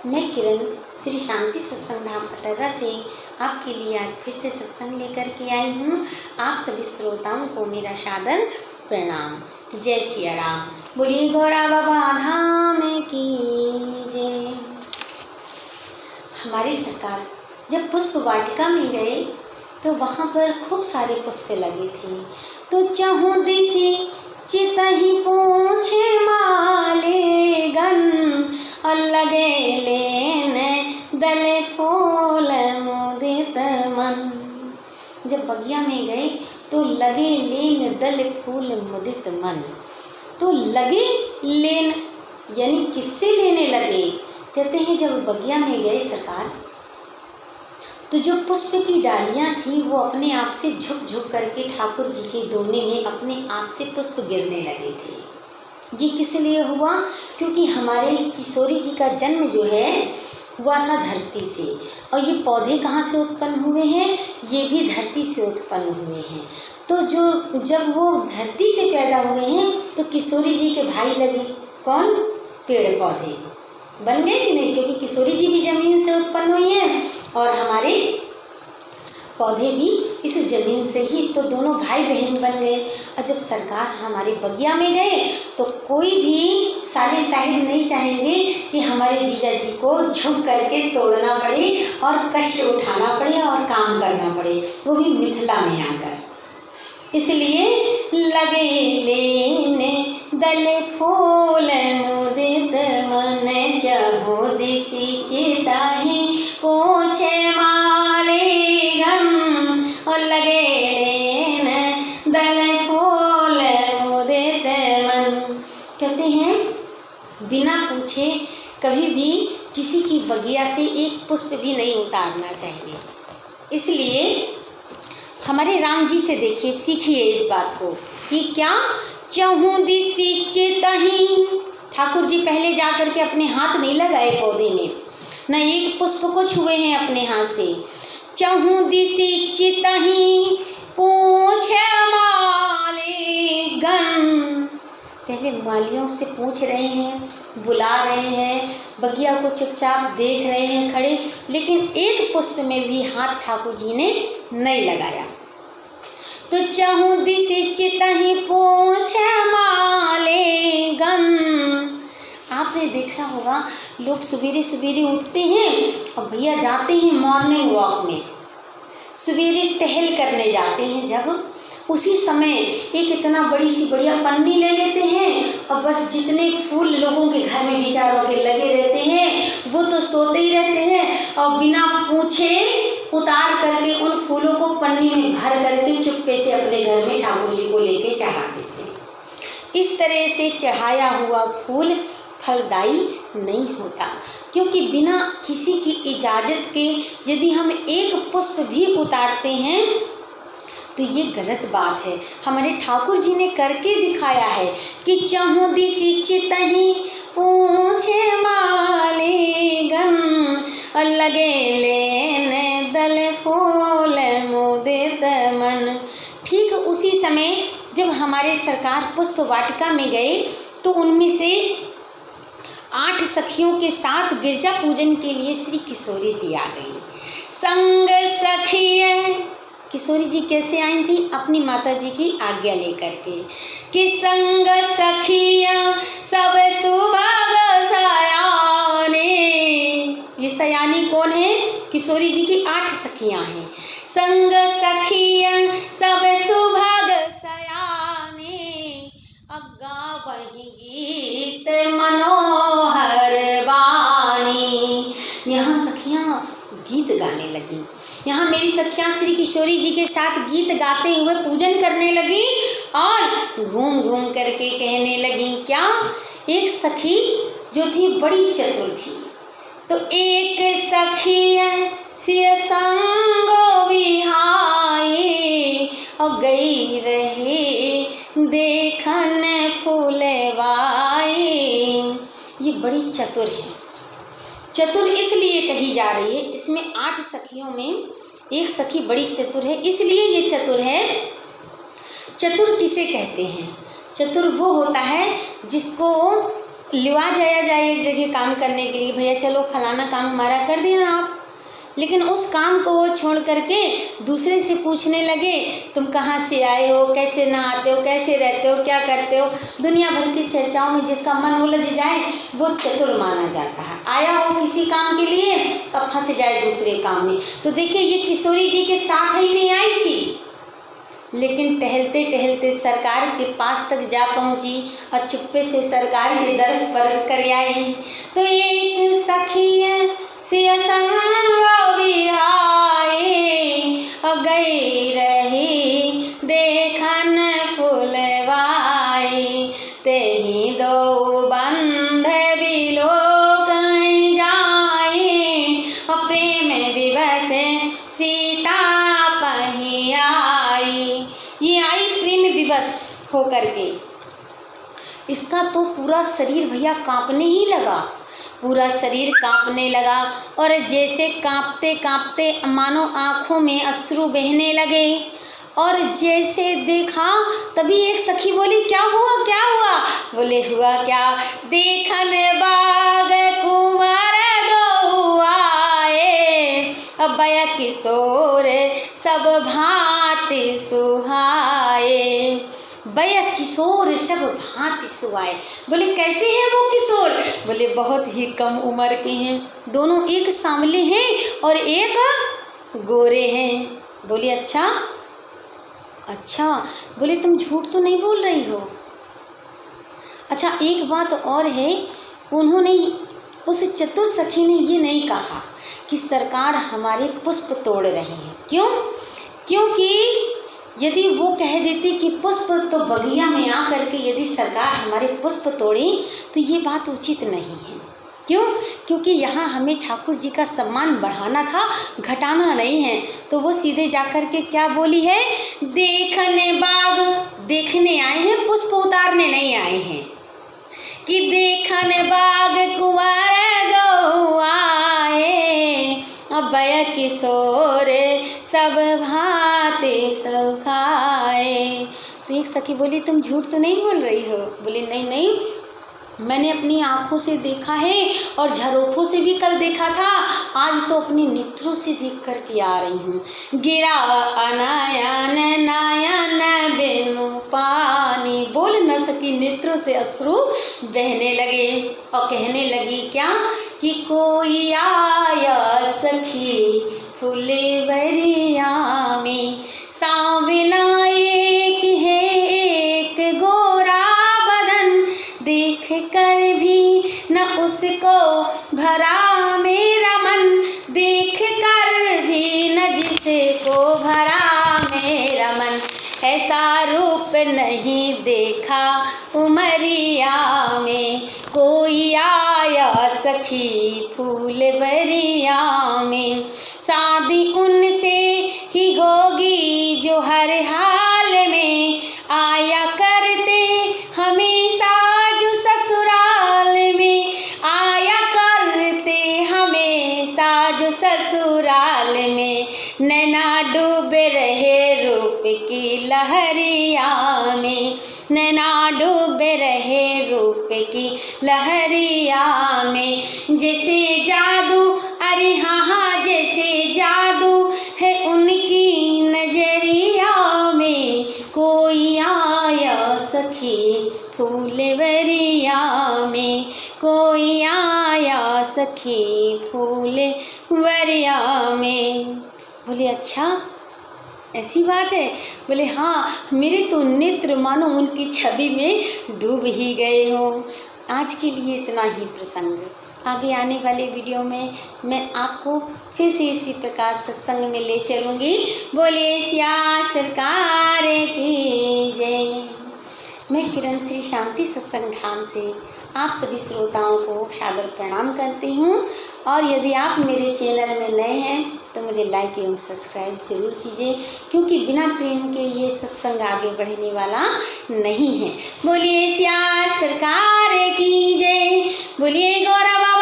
मैं किरण श्री शांति सत्संग धाम अतर्रा से आपके लिए आज फिर से सत्संग लेकर के आई हूँ। आप सभी श्रोताओं को मेरा सादर प्रणाम। जय सिया राम। बोलिए गौरा बाबा धाम की जय। हमारी सरकार जब पुष्प वाटिका में गए तो वहाँ पर खूब सारे पुष्प लगे थे। तो चहु दिशि चितहि पूछे माले गन और लगे लेन दल फूल मुदित मन। जब बगिया में गए तो लगे लेन दल फूल मुदित मन। तो लगे लेन यानी किससे लेने लगे? कहते हैं जब बगिया में गए सरकार तो जो पुष्प की डालियाँ थी वो अपने आप से झुक झुक करके ठाकुर जी के दोने में अपने आप से पुष्प गिरने लगे थे। ये किस लिए हुआ? क्योंकि हमारे किशोरी जी का जन्म जो है हुआ था धरती से, और ये पौधे कहाँ से उत्पन्न हुए हैं? ये भी धरती से उत्पन्न हुए हैं। तो जब वो धरती से पैदा हुए हैं तो किशोरी जी के भाई लगे कौन? पेड़ पौधे बन गए कि नहीं? क्योंकि किशोरी जी भी जमीन से उत्पन्न हुई हैं और हमारे पौधे भी इस जमीन से ही, तो दोनों भाई बहन बन गए। और जब सरकार हमारे बगिया में गए तो कोई भी साले साहिब नहीं चाहेंगे कि हमारे जीजा जी को झुक करके तोड़ना पड़े और कष्ट उठाना पड़े और काम करना पड़े, वो भी मिथिला में आकर। इसलिए लगे लेने दल फूल मुदित मन चहु दिशि चितहि पूछे माले गम और लगे लेन दल फूल मुदित मन। कहते हैं बिना पूछे कभी भी किसी की बगिया से एक पुष्प भी नहीं उतारना चाहिए। इसलिए हमारे राम जी से देखिए, सीखिए इस बात को कि क्या चहु दिशि चितहि। ठाकुर जी पहले जा कर के अपने हाथ नहीं लगाए पौधे में, न एक पुष्प को छुए हैं अपने हाथ से। चहु दिशि चितहि पूछे माली गण। पहले मालियों से पूछ रहे हैं, बुला रहे हैं, बगिया को चुपचाप देख रहे हैं खड़े, लेकिन एक पुष्प में भी हाथ ठाकुर जी ने नहीं लगाया। तो चहु दिशि चितहि पूछे माले गन। आपने देखा होगा लोग सवेरे सवेरे उठते हैं और भैया जाते हैं मॉर्निंग वॉक में, सवेरे टहल करने जाते हैं। जब उसी समय एक इतना बड़ी सी बढ़िया पन्नी ले लेते हैं और बस जितने फूल लोगों के घर में बेचारों के लगे रहते हैं वो तो सोते ही रहते हैं और बिना पूछे उतार करके उन फूलों को पन्नी में भर करके चुप्पे से अपने घर में ठाकुर जी को लेके चढ़ा देते हैं। इस तरह से चढ़ाया हुआ फूल फलदायी नहीं होता, क्योंकि बिना किसी की इजाज़त के यदि हम एक पुष्प भी उतारते हैं तो ये गलत बात है। हमारे ठाकुर जी ने करके दिखाया है कि चहु दिशि चितहि पूछे माली गन और लगे लेन दल फूल मुदित मन। ठीक उसी समय जब हमारे सरकार पुष्प वाटिका में गए तो उनमें से 8 सखियों के साथ गिरजा पूजन के लिए श्री किशोरी जी आ गई। संग सखिया किशोरी जी कैसे आई थी? अपनी माता जी की आज्ञा लेकर के कि संग सखिया सब सुभाग सयाने। ये सयानी कौन है? किशोरी जी की 8 सखियां हैं। संग सखिया सब सुभाग सयाने अब गावहि गीत मनोहर बानी। यहाँ सखियां गीत गाने लगी। यहाँ मेरी सखियाँ श्री किशोरी जी के साथ गीत गाते हुए पूजन करने लगी और घूम घूम करके कहने लगी क्या? एक सखी जो थी बड़ी चतुर थी, तो एक सखिया सिय संगो विहाई और गई रही देखन फूलवाई। ये बड़ी चतुर है। चतुर इसलिए कही जा रही है, इसमें 8 सखियों में एक सखी बड़ी चतुर है, इसलिए ये चतुर है। चतुर किसे कहते हैं? चतुर वो होता है जिसको लिवा जाया जाए एक जगह काम करने के लिए, भैया चलो फलाना काम हमारा कर देना आप, लेकिन उस काम को वो छोड़ करके दूसरे से पूछने लगे तुम कहाँ से आए हो, कैसे नहाते हो, कैसे रहते हो, क्या करते हो। दुनिया भर की चर्चाओं में जिसका मन उलझ जाए वो चतुर माना जाता है। आया हो किसी काम के लिए अब फंस जाए दूसरे काम में। तो देखिए ये किशोरी जी के साथ ही में आई थी, लेकिन टहलते टहलते सरकार के पास तक जा पहुंची और चुप्पे से सरकार के दरस परस कर आई। तो एक सखी सिया संग बिहाए गई रही देखन फुलवाए, तेहि दो बंध बिलो कहीं जाए प्रेम विवश सीता पही आई। ये आई प्रेम विवश होकर के, इसका तो पूरा शरीर भैया कांपने ही लगा, पूरा शरीर कांपने लगा और जैसे कांपते कांपते मानो आँखों में अश्रु बहने लगे। और जैसे देखा तभी एक सखी बोली क्या हुआ क्या हुआ। बोले हुआ क्या, देखन बाग कुंवर दो आए बया किशोर सब भांति सुहाए, बया किशोर सब भांति सुहाए। बोले कैसे हैं वो किशोर। बोले बहुत ही कम उम्र के हैं, दोनों एक सांवले हैं और एक गोरे हैं। बोले अच्छा अच्छा। बोले तुम झूठ तो नहीं बोल रही हो। अच्छा एक बात और है, उन्होंने उस चतुर सखी ने ये नहीं कहा कि सरकार हमारे पुष्प तोड़ रहे हैं। क्यों? क्योंकि यदि वो कह देती कि पुष्प तो बगिया में आ करके यदि सरकार हमारे पुष्प तोड़े तो ये बात उचित नहीं है। क्यों? क्योंकि यहाँ हमें ठाकुर जी का सम्मान बढ़ाना था, घटाना नहीं है। तो वो सीधे जाकर के क्या बोली है, देखने बाग, देखने आए हैं, पुष्प उतारने नहीं आए हैं। कि देखने बाग कुंवर दो आए बया किशोर सब भांति सुखाए। तो एक सखी बोली तुम झूठ तो नहीं बोल रही हो। बोली नहीं नहीं, मैंने अपनी आँखों से देखा है और झरोखों से भी कल देखा था, आज तो अपनी नेत्रों से देख कर के आ रही हूँ। गिरा अनयन नयन बिनु पानी, बोल न सकी, नेत्रों से अश्रु बहने लगे और कहने लगी क्या कि कोई आया सखी फुलवरिया में, सांवला एक है एक गोरा बदन, देख कर भी न उसको भरा मेरा मन, देख कर भी न जिसे को भरा मेरा मन, ऐसा रूप नहीं देखा उमरिया में, कोई आया सखी फूलवरिया में, शादी उनसे ही होगी जो हर हाल में, आया करते हमेशा जो ससुराल में, आया करते हमेशा जो ससुराल में, नैना डूबे रहे रूप की लहरिया में, नैना डूबे रहे रूप की लहरिया में, जैसे जादू, अरे हाँ हाँ जैसे जादू है उनकी नजरिया में, कोई आया सखी फूलवरिया में, कोई आया सखी फूलवरिया में। बोले अच्छा ऐसी बात है। बोले हाँ, मेरे तो नेत्र मानो उनकी छवि में डूब ही गए हो। आज के लिए इतना ही प्रसंग, आगे आने वाले वीडियो में मैं आपको फिर से इसी प्रकार सत्संग में ले चलूँगी। बोले श्याम सरकार की जय। मैं किरण श्री शांति सत्संग धाम से आप सभी श्रोताओं को सादर प्रणाम करती हूँ। और यदि आप मेरे चैनल में नए हैं तो मुझे लाइक एवं सब्सक्राइब जरूर कीजिए, क्योंकि बिना प्रेम के ये सत्संग आगे बढ़ने वाला नहीं है। बोलिए श्याम सरकार की जय, बोलिए गौरा बाबा